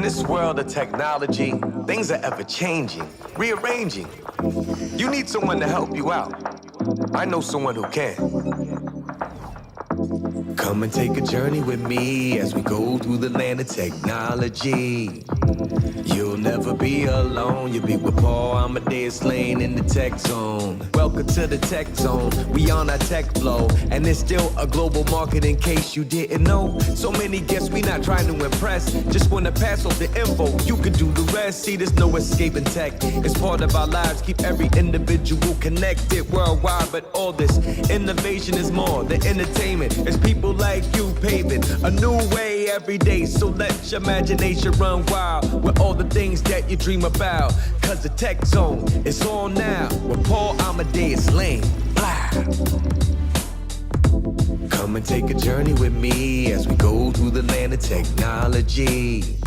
this world of technology, things are ever changing, rearranging. You need someone to help you out. I know someone who can. Come and take a journey with me as we go through the land of technology. You'll never be alone. You'll be with Paul Amadeus Lane in the tech zone. Welcome to the tech zone. We on our tech flow, and there's still a global market in case you didn't know. So many guests, we not trying to impress. Just wanna pass off the info. You can do the rest. See, there's no escaping tech. It's part of our lives. Keep every individual connected worldwide. But all this innovation is more than entertainment. It's people like you paving a new way every day. So let your imagination run wild with all the things that you dream about. Cause the tech zone is on now with Paul Amadeus Lane. Blah. Come and take a journey with me as we go through the land of technology.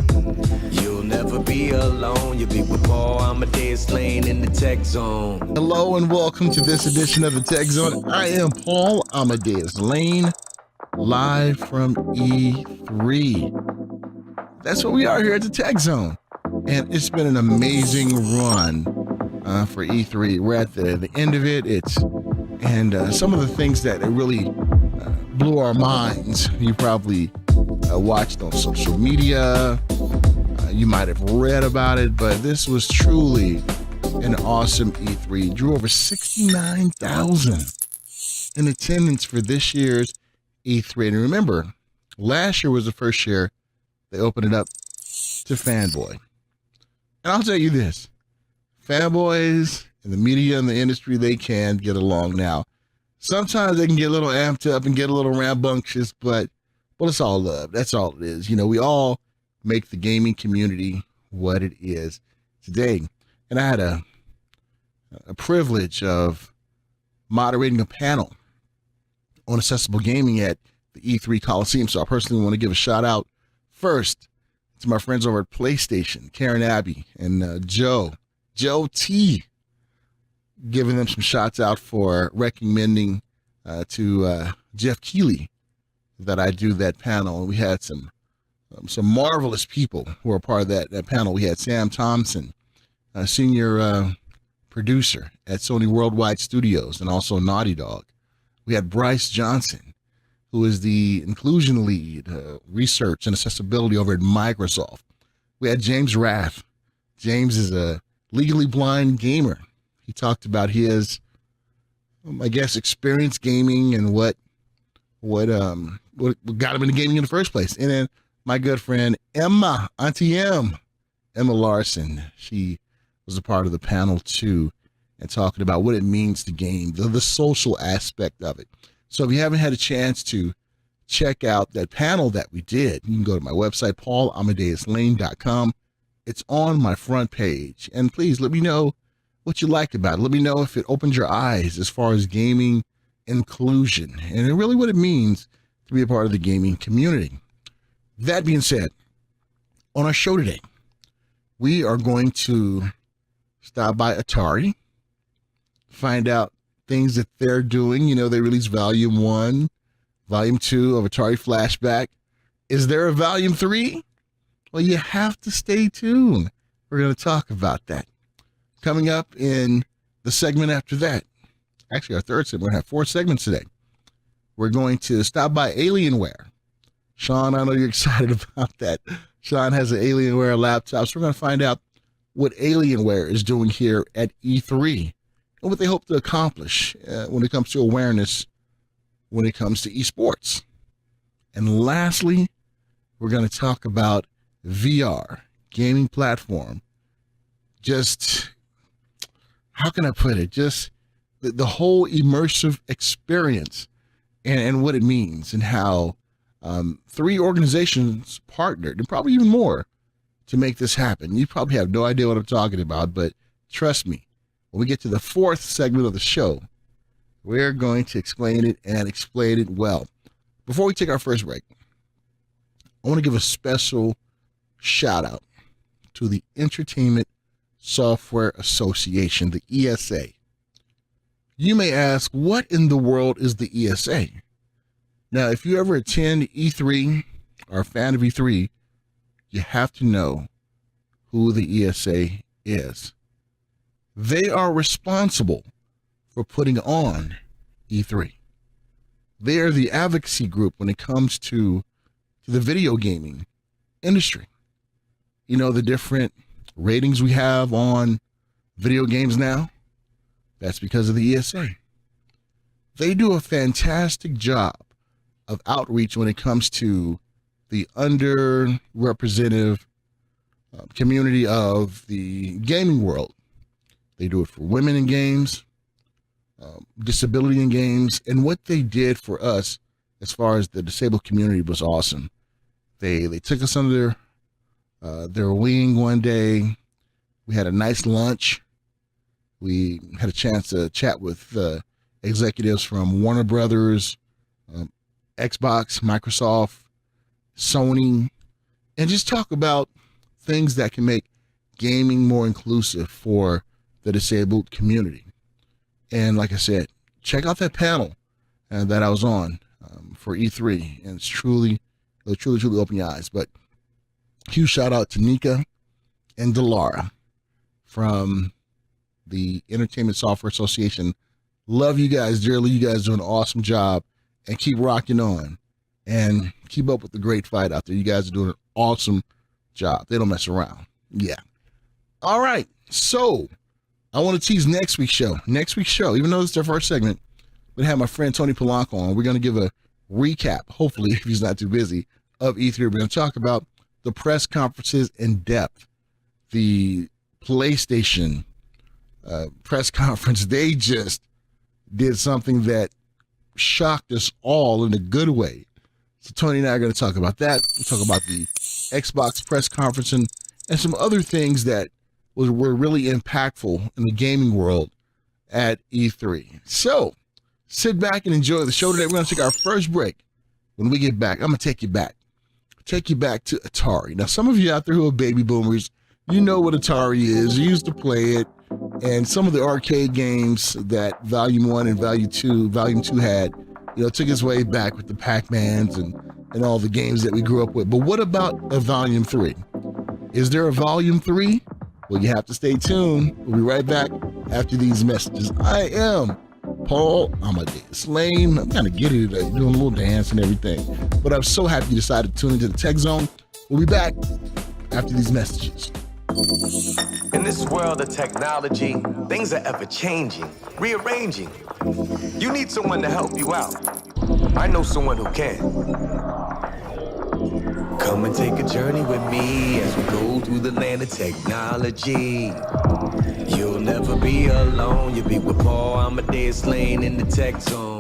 You'll never be alone. You'll be with Paul Amadeus Lane in the tech zone. Hello and welcome to this edition of the Tech Zone. I am Paul Amadeus Lane, live from E3. That's what we are here at the Tech Zone. And it's been an amazing run for E3. We're at the end of it. And some of the things that really blew our minds, you probably watched on social media. You might have read about it, but this was truly an awesome E3. Drew over 69,000 in attendance for this year's E3. And remember, last year was the first year they opened it up to Fanboy. And I'll tell you this, fanboys and the media and the industry, they can get along now. Sometimes they can get a little amped up and get a little rambunctious, but it's all love. That's all it is. You know, we all make the gaming community what it is today. And I had a privilege of moderating a panel on accessible gaming at the E3 Coliseum. So I personally want to give a shout out first to my friends over at PlayStation, Karen Abbey and Joe T, giving them some shots out for recommending to Jeff Keighley that I do that panel. And we had some marvelous people who were part of that panel. We had Sam Thompson, a senior producer at Sony Worldwide Studios and also Naughty Dog. We had Bryce Johnson, who is the inclusion lead, research and accessibility over at Microsoft. We had James Rath. James is a legally blind gamer. He talked about his, I guess, experience gaming and what got him into gaming in the first place. And then my good friend Emma, Auntie Emma Larson, she was a part of the panel too, and talking about what it means to game, the social aspect of it. So if you haven't had a chance to check out that panel that we did, you can go to my website, paulamadeuslane.com. It's on my front page. And please let me know what you liked about it. Let me know if it opened your eyes as far as gaming inclusion and really what it means to be a part of the gaming community. That being said, on our show today, we are going to stop by Atari, find out things that they're doing. You know, they released Volume 1, Volume 2 of Atari Flashback. Is there a Volume 3? Well, you have to stay tuned. We're going to talk about that. Coming up in the segment after that, actually our third segment, we're going to have 4 segments today. We're going to stop by Alienware. Sean, I know you're excited about that. Sean has an Alienware laptop, so we're going to find out what Alienware is doing here at E3 and what they hope to accomplish when it comes to awareness, when it comes to esports. And lastly, we're going to talk about VR, gaming platform. Just, how can I put it? Just the whole immersive experience and what it means and how 3 organizations partnered, and probably even more, to make this happen. You probably have no idea what I'm talking about, but trust me, when we get to the 4th segment of the show, we're going to explain it and explain it well. Before we take our first break, I want to give a special shout out to the Entertainment Software Association, the ESA. You may ask, what in the world is the ESA? Now, if you ever attend E3 or a fan of E3, you have to know who the ESA is. They are responsible for putting on E3. They are the advocacy group when it comes to the video gaming industry. You know, the different ratings we have on video games now, that's because of the ESA. They do a fantastic job of outreach when it comes to the underrepresented community of the gaming world. They do it for women in games, disability in games, and what they did for us as far as the disabled community was awesome. They took us under their wing one day. We had a nice lunch. We had a chance to chat with executives from Warner Brothers, Xbox, Microsoft, Sony, and just talk about things that can make gaming more inclusive for the disabled community. And like I said, check out that panel that I was on for E3, and it'll truly open your eyes. But huge shout out to Nika and Delara from the Entertainment Software Association. Love you guys dearly. You guys do an awesome job, and keep rocking on and keep up with the great fight out there. You guys are doing an awesome job. They don't mess around. Yeah. All right. So I want to tease next week's show. Even though it's their first segment, we're going to have my friend Tony Polanco on. We're going to give a recap, hopefully, if he's not too busy, of E3. We're going to talk about the press conferences in depth. The PlayStation press conference, they just did something that shocked us all in a good way. So Tony and I are going to talk about that. We'll talk about the Xbox press conference and some other things that were really impactful in the gaming world at E3. So sit back and enjoy the show today. We're going to take our first break. When we get back, I'm going to take you back to Atari. Now, some of you out there who are baby boomers, you know what Atari is. You used to play it. And some of the arcade games that Volume 1 and Volume 2 had, took its way back with the Pac-Mans and all the games that we grew up with. But what about a Volume 3? Is there a Volume 3? Well, you have to stay tuned. We'll be right back after these messages. I am Paul Amadeus Lane. I'm kind of giddy today, doing a little dance and everything. But I'm so happy you decided to tune into the Tech Zone. We'll be back after these messages. In this world of technology, things are ever changing, rearranging. You need someone to help you out. I know someone who can. Come and take a journey with me as we go through the land of technology. You'll never be alone. You'll be with Paul Amadeus Lane in the Tech Zone.